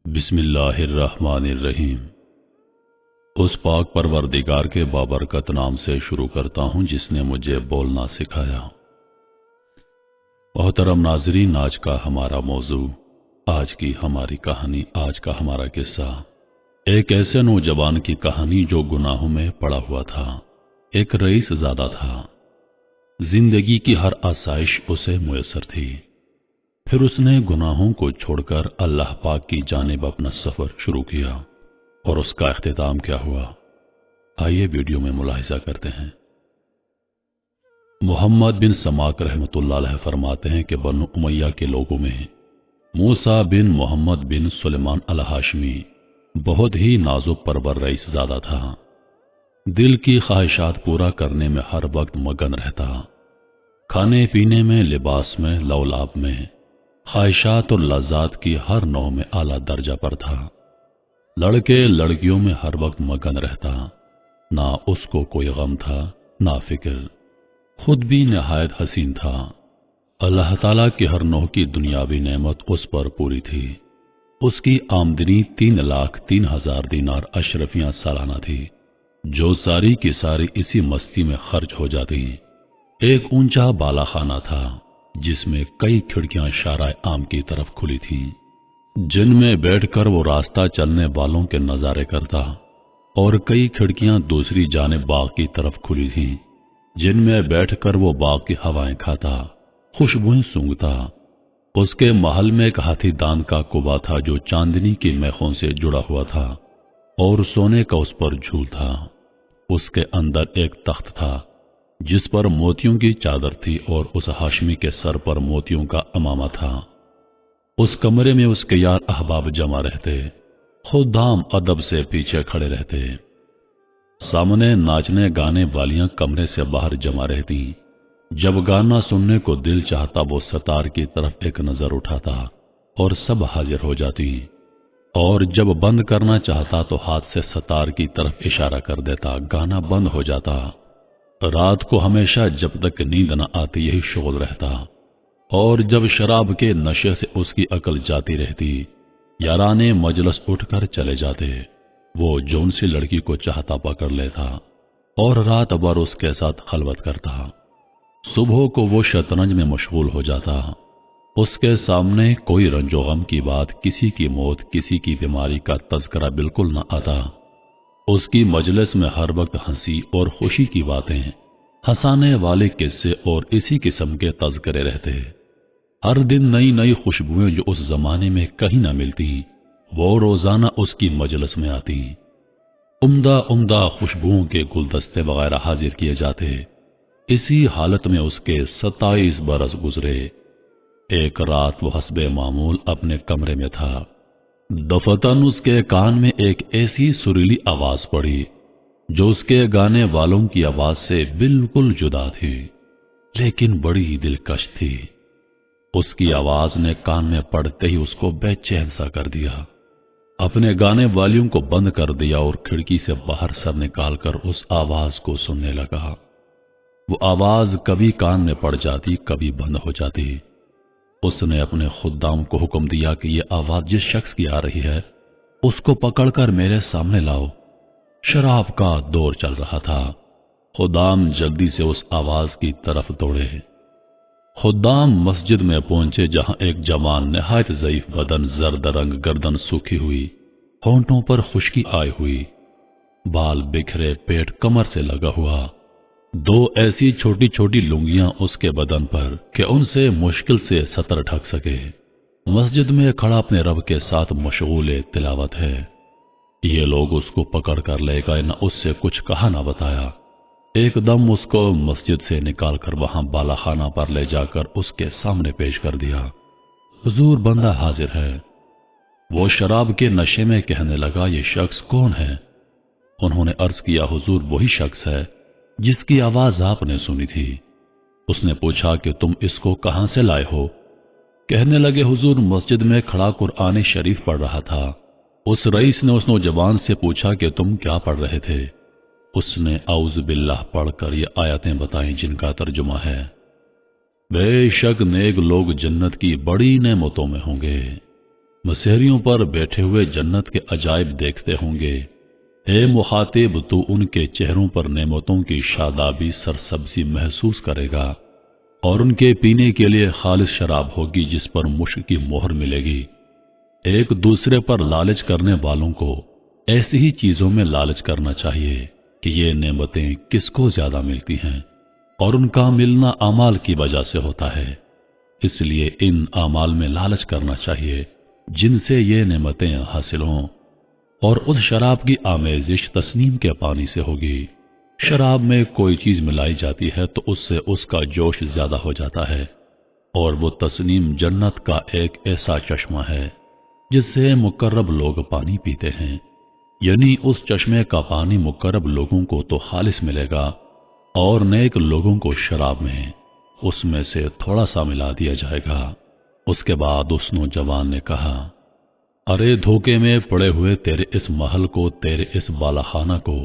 بسم اللہ الرحمن الرحیم۔ اس پاک پروردگار کے بابرکت نام سے شروع کرتا ہوں جس نے مجھے بولنا سکھایا۔ محترم ناظرین، آج کا ہمارا موضوع، آج کی ہماری کہانی، آج کا ہمارا قصہ ایک ایسے نوجوان کی کہانی جو گناہوں میں پڑا ہوا تھا۔ ایک رئیس زادہ تھا، زندگی کی ہر آسائش اسے میسر تھی، پھر اس نے گناہوں کو چھوڑ کر اللہ پاک کی جانب اپنا سفر شروع کیا، اور اس کا اختتام کیا ہوا، آئیے ویڈیو میں ملاحظہ کرتے ہیں۔ محمد بن سماک رحمۃ اللہ علیہ فرماتے ہیں کہ بنو امیہ کے لوگوں میں موسیٰ بن محمد بن سلیمان الہاشمی بہت ہی نازک پرور رئیس زادہ تھا۔ دل کی خواہشات پورا کرنے میں ہر وقت مگن رہتا، کھانے پینے میں، لباس میں، لولاب میں، خواہشات اور لذات کی ہر نوع میں اعلیٰ درجہ پر تھا۔ لڑکے لڑکیوں میں ہر وقت مگن رہتا، نہ اس کو کوئی غم تھا نہ فکر، خود بھی نہایت حسین تھا۔ اللہ تعالیٰ کی ہر نوع کی دنیاوی نعمت اس پر پوری تھی۔ اس کی آمدنی 3,03,000 دینار اشرفیاں سالانہ تھی، جو ساری کی ساری اسی مستی میں خرچ ہو جاتی۔ ایک اونچا بالا خانہ تھا جس میں کئی کھڑکیاں شارع عام کی طرف کھلی تھیں، جن میں بیٹھ کر وہ راستہ چلنے والوں کے نظارے کرتا، اور کئی کھڑکیاں دوسری جانب باغ کی طرف کھلی تھیں، جن میں بیٹھ کر وہ باغ کی ہوائیں کھاتا، خوشبوئیں سونگھتا۔ اس کے محل میں ایک ہاتھی دان کا کنواں تھا جو چاندنی کی میخوں سے جڑا ہوا تھا، اور سونے کا اس پر جھول تھا۔ اس کے اندر ایک تخت تھا جس پر موتیوں کی چادر تھی، اور اس ہاشمی کے سر پر موتیوں کا امامہ تھا۔ اس کمرے میں اس کے یار احباب جمع رہتے، خدام ادب سے پیچھے کھڑے رہتے۔ سامنے ناچنے گانے والیاں کمرے سے باہر جمع رہتی۔ جب گانا سننے کو دل چاہتا وہ ستار کی طرف ایک نظر اٹھاتا اور سب حاضر ہو جاتی، اور جب بند کرنا چاہتا تو ہاتھ سے ستار کی طرف اشارہ کر دیتا، گانا بند ہو جاتا۔ رات کو ہمیشہ جب تک نیند نہ آتی یہی شغل رہتا، اور جب شراب کے نشے سے اس کی عقل جاتی رہتی، یارانے مجلس اٹھ کر چلے جاتے، وہ جون سی لڑکی کو چاہتا پکڑ لیتا اور رات بھر اس کے ساتھ خلوت کرتا۔ صبح کو وہ شطرنج میں مشغول ہو جاتا۔ اس کے سامنے کوئی رنج و غم کی بات، کسی کی موت، کسی کی بیماری کا تذکرہ بالکل نہ آتا۔ اس کی مجلس میں ہر وقت ہنسی اور خوشی کی باتیں، ہنسانے والے قصے اور اسی قسم کے تذکرے رہتے۔ ہر دن نئی نئی خوشبوئیں جو اس زمانے میں کہیں نہ ملتی، وہ روزانہ اس کی مجلس میں آتی۔ عمدہ عمدہ خوشبوؤں کے گلدستے وغیرہ حاضر کیے جاتے۔ اسی حالت میں اس کے 27 برس گزرے۔ ایک رات وہ حسب معمول اپنے کمرے میں تھا، دفتن اس کے کان میں ایک ایسی سریلی آواز پڑی جو اس کے گانے والوں کی آواز سے بالکل جدا تھی، لیکن بڑی دلکش تھی۔ اس کی آواز نے کان میں پڑتے ہی اس کو بے چین سا کر دیا۔ اپنے گانے والیوں کو بند کر دیا اور کھڑکی سے باہر سر نکال کر اس آواز کو سننے لگا۔ وہ آواز کبھی کان میں پڑ جاتی، کبھی بند ہو جاتی۔ اس نے اپنے خدام کو حکم دیا کہ یہ آواز جس شخص کی آ رہی ہے اس کو پکڑ کر میرے سامنے لاؤ۔ شراب کا دور چل رہا تھا۔ خدام جلدی سے اس آواز کی طرف دوڑے۔ خدام مسجد میں پہنچے جہاں ایک جوان نہایت ضعیف بدن، زرد رنگ، گردن سوکھی ہوئی، ہونٹوں پر خشکی آئی ہوئی، بال بکھرے، پیٹ کمر سے لگا ہوا، دو ایسی چھوٹی چھوٹی لنگیاں اس کے بدن پر کہ ان سے مشکل سے سطر ڈھک سکے، مسجد میں کھڑا اپنے رب کے ساتھ مشغول تلاوت ہے۔ یہ لوگ اس کو پکڑ کر لے گئے، نہ اس سے کچھ کہا نہ بتایا۔ ایک دم اس کو مسجد سے نکال کر وہاں بالا خانہ پر لے جا کر اس کے سامنے پیش کر دیا۔ حضور، بندہ حاضر ہے۔ وہ شراب کے نشے میں کہنے لگا، یہ شخص کون ہے؟ انہوں نے عرض کیا، حضور وہی شخص ہے جس کی آواز آپ نے سنی تھی۔ اس نے پوچھا کہ تم اس کو کہاں سے لائے ہو؟ کہنے لگے، حضور مسجد میں کھڑا قرآن شریف پڑھ رہا تھا۔ اس رئیس نے اس نوجوان سے پوچھا کہ تم کیا پڑھ رہے تھے؟ اس نے اعوذ باللہ پڑھ کر یہ آیتیں بتائیں جن کا ترجمہ ہے، بے شک نیک لوگ جنت کی بڑی نعمتوں میں ہوں گے، مسحریوں پر بیٹھے ہوئے جنت کے عجائب دیکھتے ہوں گے۔ اے مخاطب، تو ان کے چہروں پر نعمتوں کی شادابی سرسبزی محسوس کرے گا، اور ان کے پینے کے لیے خالص شراب ہوگی جس پر مشک کی مہر ملے گی۔ ایک دوسرے پر لالچ کرنے والوں کو ایسی ہی چیزوں میں لالچ کرنا چاہیے کہ یہ نعمتیں کس کو زیادہ ملتی ہیں، اور ان کا ملنا اعمال کی وجہ سے ہوتا ہے۔ اس لیے ان اعمال میں لالچ کرنا چاہیے جن سے یہ نعمتیں حاصل ہوں، اور اس شراب کی آمیزش تسنیم کے پانی سے ہوگی۔ شراب میں کوئی چیز ملائی جاتی ہے تو اس سے اس کا جوش زیادہ ہو جاتا ہے، اور وہ تسنیم جنت کا ایک ایسا چشمہ ہے جس سے مقرب لوگ پانی پیتے ہیں، یعنی اس چشمے کا پانی مقرب لوگوں کو تو خالص ملے گا، اور نیک لوگوں کو شراب میں اس میں سے تھوڑا سا ملا دیا جائے گا۔ اس کے بعد اس نوجوان نے کہا، ارے دھوکے میں پڑے ہوئے تیرے اس محل کو، تیرے اس بالا خانہ کو،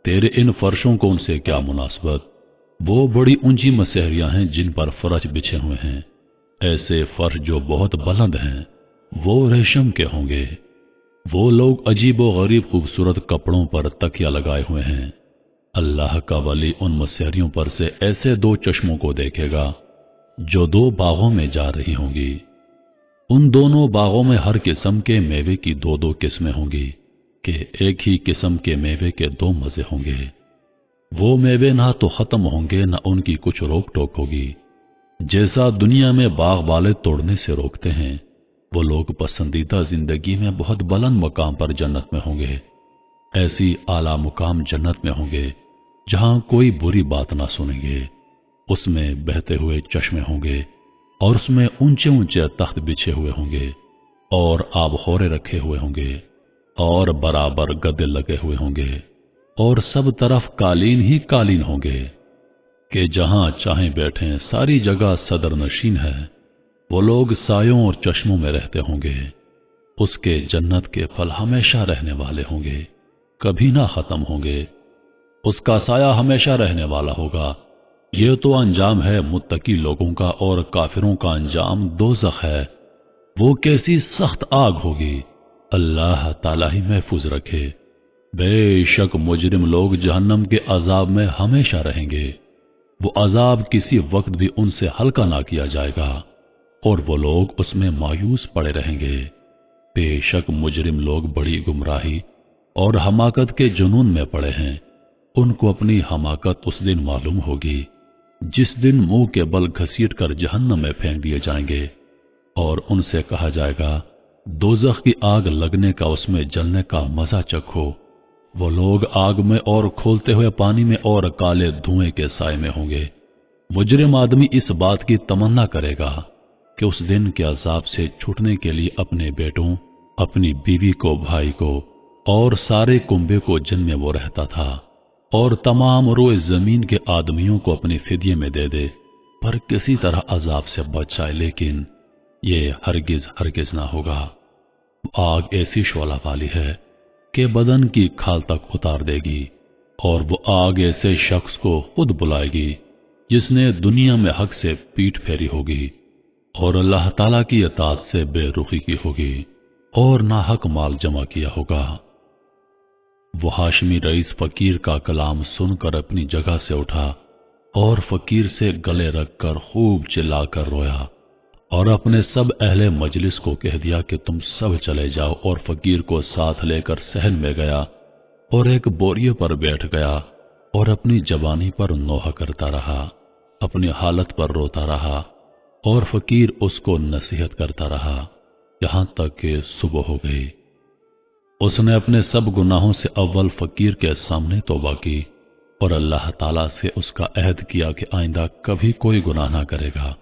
تیرے ان فرشوں کو ان سے کیا مناسبت؟ وہ بڑی اونچی مسحریاں ہیں جن پر فرش بچھے ہوئے ہیں، ایسے فرش جو بہت بلند ہیں، وہ ریشم کے ہوں گے۔ وہ لوگ عجیب و غریب خوبصورت کپڑوں پر تکیہ لگائے ہوئے ہیں۔ اللہ کا ولی ان مسحریوں پر سے ایسے دو چشموں کو دیکھے گا جو دو باغوں میں جا رہی ہوں گی۔ ان دونوں باغوں میں ہر قسم کے میوے کی دو دو قسمیں ہوں گی کہ ایک ہی قسم کے میوے کے دو مزے ہوں گے۔ وہ میوے نہ تو ختم ہوں گے نہ ان کی کچھ روک ٹوک ہوگی۔ جیسا دنیا میں باغ والے توڑنے سے روکتے ہیں، وہ لوگ پسندیدہ زندگی میں بہت بلند مقام پر جنت میں ہوں گے۔ ایسی اعلیٰ مقام جنت میں ہوں گے جہاں کوئی بری بات نہ سنیں گے۔ اس میں بہتے ہوئے چشمے ہوں گے، اور اس میں اونچے اونچے تخت بچھے ہوئے ہوں گے، اور آب خورے رکھے ہوئے ہوں گے، اور برابر گدے لگے ہوئے ہوں گے، اور سب طرف قالین ہی قالین ہوں گے کہ جہاں چاہیں بیٹھیں، ساری جگہ صدر نشین ہے۔ وہ لوگ سایوں اور چشموں میں رہتے ہوں گے۔ اس کے جنت کے پھل ہمیشہ رہنے والے ہوں گے، کبھی نہ ختم ہوں گے۔ اس کا سایہ ہمیشہ رہنے والا ہوگا۔ یہ تو انجام ہے متقی لوگوں کا، اور کافروں کا انجام دوزخ ہے۔ وہ کیسی سخت آگ ہوگی، اللہ تعالیٰ ہی محفوظ رکھے۔ بے شک مجرم لوگ جہنم کے عذاب میں ہمیشہ رہیں گے۔ وہ عذاب کسی وقت بھی ان سے ہلکا نہ کیا جائے گا، اور وہ لوگ اس میں مایوس پڑے رہیں گے۔ بے شک مجرم لوگ بڑی گمراہی اور حماقت کے جنون میں پڑے ہیں۔ ان کو اپنی حماقت اس دن معلوم ہوگی جس دن منہ کے بل گھسیٹ کر جہنم میں پھینک دیے جائیں گے، اور ان سے کہا جائے گا دوزخ کی آگ لگنے کا، اس میں جلنے کا مزہ چکھو۔ وہ لوگ آگ میں اور کھولتے ہوئے پانی میں اور کالے دھوئیں کے سائے میں ہوں گے۔ مجرم آدمی اس بات کی تمنا کرے گا کہ اس دن کے عذاب سے چھوٹنے کے لیے اپنے بیٹوں، اپنی بیوی کو، بھائی کو، اور سارے کنبے کو جن میں وہ رہتا تھا، اور تمام روئے زمین کے آدمیوں کو اپنے فدیے میں دے دے، پر کسی طرح عذاب سے بچ جائے، لیکن یہ ہرگز نہ ہوگا۔ آگ ایسی شعلہ والی ہے کہ بدن کی کھال تک اتار دے گی، اور وہ آگ ایسے شخص کو خود بلائے گی جس نے دنیا میں حق سے پیٹھ پھیری ہوگی، اور اللہ تعالیٰ کی اطاعت سے بے رخی کی ہوگی، اور ناحق مال جمع کیا ہوگا۔ وہ ہاشمی رئیس فقیر کا کلام سن کر اپنی جگہ سے اٹھا، اور فقیر سے گلے رکھ کر خوب چلا کر رویا، اور اپنے سب اہل مجلس کو کہہ دیا کہ تم سب چلے جاؤ، اور فقیر کو ساتھ لے کر صحن میں گیا، اور ایک بوریے پر بیٹھ گیا، اور اپنی جوانی پر نوحہ کرتا رہا، اپنی حالت پر روتا رہا، اور فقیر اس کو نصیحت کرتا رہا یہاں تک کہ صبح ہو گئی۔ اس نے اپنے سب گناہوں سے اول فقیر کے سامنے توبہ کی، اور اللہ تعالیٰ سے اس کا عہد کیا کہ آئندہ کبھی کوئی گناہ نہ کرے گا۔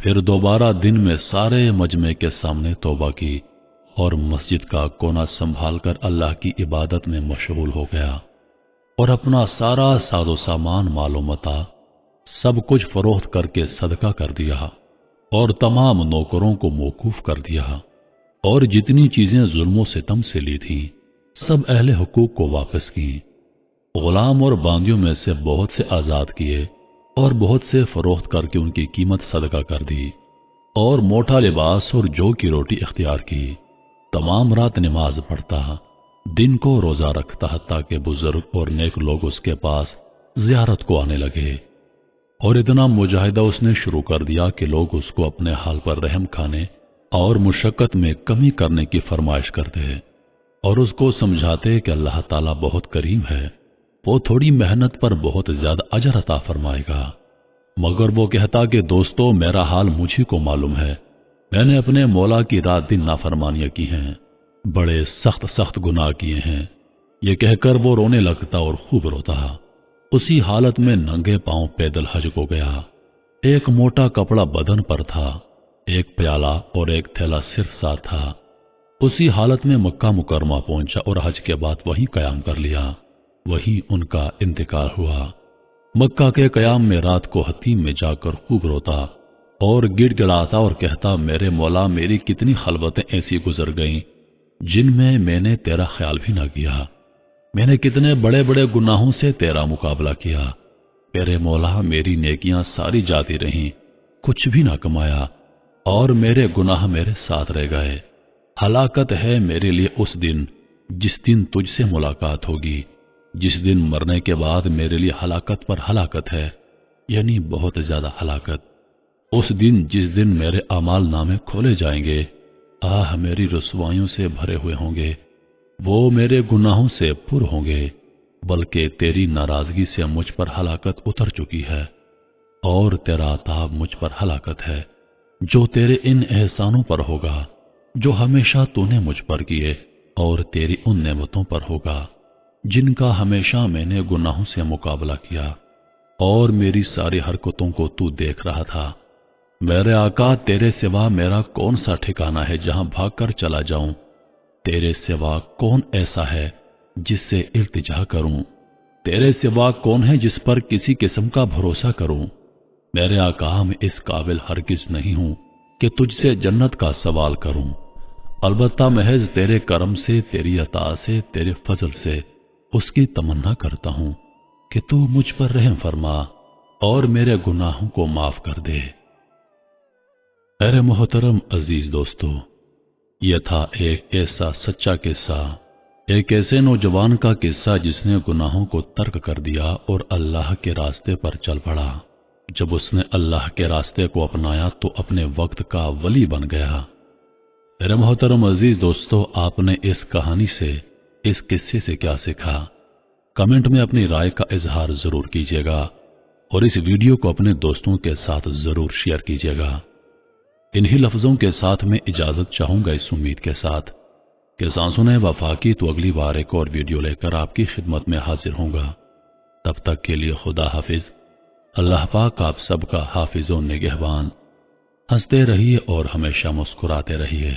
پھر دوبارہ دن میں سارے مجمع کے سامنے توبہ کی، اور مسجد کا کونا سنبھال کر اللہ کی عبادت میں مشغول ہو گیا، اور اپنا سارا ساز و سامان، مال و متاع سب کچھ فروخت کر کے صدقہ کر دیا، اور تمام نوکروں کو موقوف کر دیا، اور جتنی چیزیں ظلم و ستم سے لی تھیں سب اہل حقوق کو واپس کی۔ غلام اور باندیوں میں سے بہت سے آزاد کیے، اور بہت سے فروخت کر کے ان کی قیمت صدقہ کر دی، اور موٹا لباس اور جو کی روٹی اختیار کی، تمام رات نماز پڑھتا، دن کو روزہ رکھتا تاکہ بزرگ اور نیک لوگ اس کے پاس زیارت کو آنے لگے۔ اور اتنا مجاہدہ اس نے شروع کر دیا کہ لوگ اس کو اپنے حال پر رحم کھانے اور مشقت میں کمی کرنے کی فرمائش کرتے اور اس کو سمجھاتے کہ اللہ تعالیٰ بہت کریم ہے، وہ تھوڑی محنت پر بہت زیادہ اجر عطا فرمائے گا۔ مگر وہ کہتا کہ دوستو، میرا حال مجھے کو معلوم ہے، میں نے اپنے مولا کی رات دن نافرمانیاں کی ہیں، بڑے سخت سخت گناہ کیے ہیں۔ یہ کہہ کر وہ رونے لگتا اور خوب روتا۔ اسی حالت میں ننگے پاؤں پیدل حج کو گیا۔ ایک موٹا کپڑا بدن پر تھا، ایک پیالہ اور ایک تھیلا صرف ساتھ تھا۔ اسی حالت میں مکہ مکرمہ پہنچا اور حج کے بعد وہیں قیام کر لیا۔ وہیں ان کا انتقال ہوا۔ مکہ کے قیام میں رات کو حتیم میں جا کر خوب روتا اور گڑ گڑاتا اور کہتا، میرے مولا، میری کتنی خلوتیں ایسی گزر گئیں جن میں نے تیرا خیال بھی نہ کیا، میں نے کتنے بڑے بڑے گناہوں سے تیرا مقابلہ کیا، میرے مولا میری نیکیاں ساری جاتی رہیں، کچھ بھی نہ کمایا اور میرے گناہ میرے ساتھ رہ گئے۔ ہلاکت ہے میرے لیے اس دن جس دن تجھ سے ملاقات ہوگی، جس دن مرنے کے بعد میرے لیے ہلاکت پر ہلاکت ہے، یعنی بہت زیادہ ہلاکت۔ اس دن جس دن میرے اعمال نامے کھولے جائیں گے، آہ میری رسوائیوں سے بھرے ہوئے ہوں گے، وہ میرے گناہوں سے پر ہوں گے، بلکہ تیری ناراضگی سے مجھ پر ہلاکت اتر چکی ہے اور تیرا عذاب مجھ پر ہلاکت ہے، جو تیرے ان احسانوں پر ہوگا جو ہمیشہ تو نے مجھ پر کیے، اور تیری ان نعمتوں پر ہوگا جن کا ہمیشہ میں نے گناہوں سے مقابلہ کیا اور میری ساری حرکتوں کو تو دیکھ رہا تھا۔ میرے آقا، تیرے سوا میرا کون سا ٹھکانہ ہے جہاں بھاگ کر چلا جاؤں؟ تیرے سوا کون ایسا ہے جس سے التجا کروں؟ تیرے سوا کون ہے جس پر کسی قسم کا بھروسہ کروں؟ میرے آقا، میں اس قابل ہرگز نہیں ہوں کہ تجھ سے جنت کا سوال کروں، البتہ محض تیرے کرم سے، تیری عطا سے، تیرے فضل سے اس کی تمنا کرتا ہوں کہ تو مجھ پر رحم فرما اور میرے گناہوں کو معاف کر دے۔ میرے محترم عزیز دوستو، یہ تھا ایک ایسا سچا قصہ، ایک ایسے نوجوان کا قصہ جس نے گناہوں کو ترک کر دیا اور اللہ کے راستے پر چل پڑا۔ جب اس نے اللہ کے راستے کو اپنایا تو اپنے وقت کا ولی بن گیا۔ میرے محترم عزیز دوستو، آپ نے اس کہانی سے، اس قصے سے کیا سیکھا؟ کمنٹ میں اپنی رائے کا اظہار ضرور کیجیے گا اور اس ویڈیو کو اپنے دوستوں کے ساتھ ضرور شیئر کیجیے گا۔ انہی لفظوں کے ساتھ میں اجازت چاہوں گا، اس امید کے ساتھ کہ سانسوں وفا کی تو اگلی بار ایک اور ویڈیو لے کر آپ کی خدمت میں حاضر ہوں گا۔ تب تک کے لیے خدا حافظ۔ اللہ پاک آپ سب کا حافظ و نگہبان۔ ہنستے رہیے اور ہمیشہ مسکراتے رہیے۔